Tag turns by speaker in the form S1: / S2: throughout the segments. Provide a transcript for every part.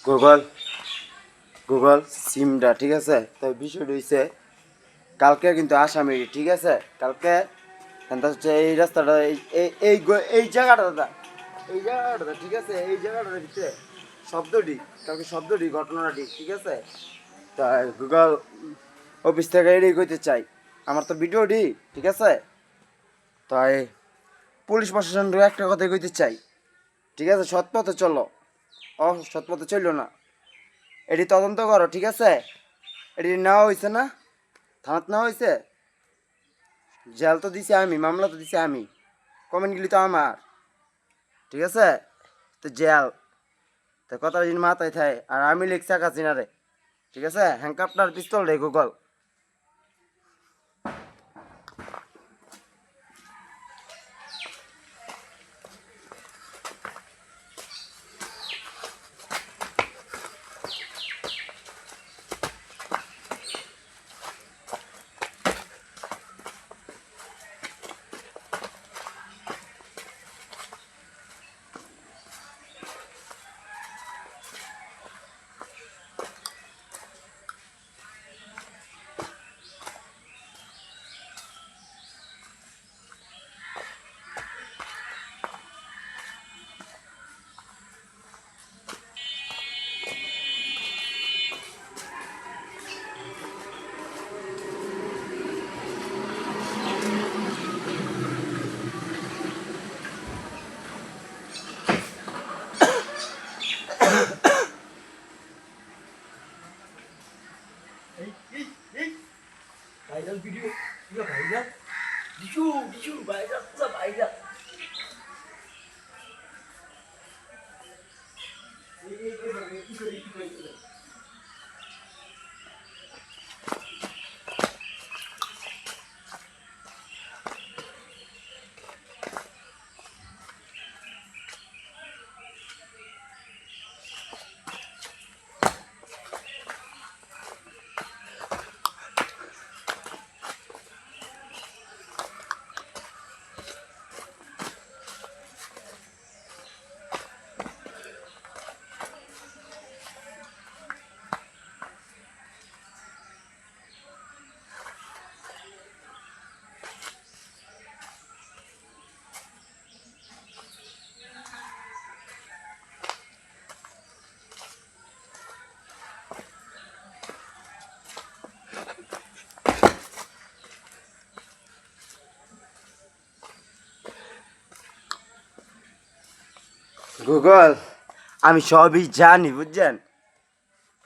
S1: Google Google সিমটা ঠিক আছে। তো বিষয়টা হচ্ছে কালকে কিন্তু আসামি ঠিক আছে। কালকে হচ্ছে এই রাস্তাটা এই জায়গাটা দাদা, এই জায়গাটা ঠিক আছে, এই জায়গাটার ভিতরে শব্দটি কালকে শব্দটি ঘটনাটি ঠিক আছে। তাই গুগল অফিস থেকে এটাই করতে চাই, আমার তো ভিডিওটি ঠিক আছে। তাই পুলিশ প্রশাসনকে একটা কথাই কইতে চাই, ঠিক আছে, সৎ পথে চলো, সৎ পথে চললো না, এটি তদন্ত করো ঠিক আছে। এটি নেওয়া হয়েছে না, থানাত নেওয়া হয়েছে, জেল তো দিছি আমি, মামলা তো দিছি আমি, কমেন্টগুলি তো আমার ঠিক আছে। তো জেল তো কথা দিন মাথায় থাকে, আর আমি লিখছি কাছিনা রে ঠিক আছে, হ্যান্ডকাপটার পিস্তল রে গুগল।
S2: ভাইরাল ভিডিও, পুরো ভাইরাল, বিশু বিশু ভাইরাল, পুরো ভাইরাল।
S1: গুগল আমি সবই জানি বুঝছেন।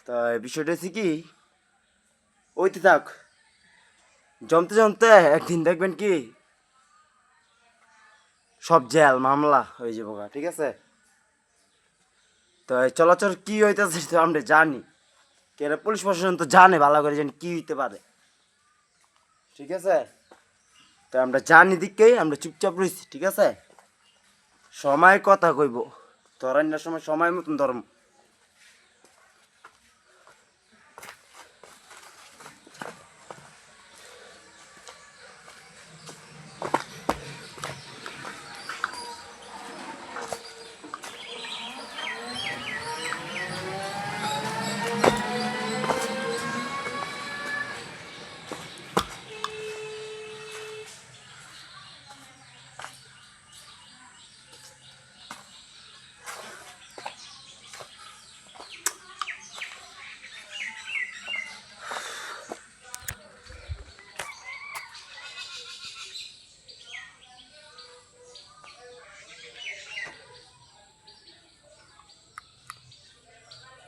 S1: তো বিষয়টা হচ্ছে কি, ওইতে থাক, জমতে জমতে একদিন দেখবেন কি সব জেল মামলা হয়ে যাবো গা, ঠিক আছে। তো এই চলাচল কি হইতেছে তো আমরা জানি, কেন পুলিশ প্রশাসন তো জানে ভালো করে জানি কি হইতে পারে, ঠিক আছে। তো আমরা জানি দিককেই আমরা চুপচাপ রয়েছি ঠিক আছে। সময় কথা কইব, ধরেন না সময় সময় মতন ধর্ম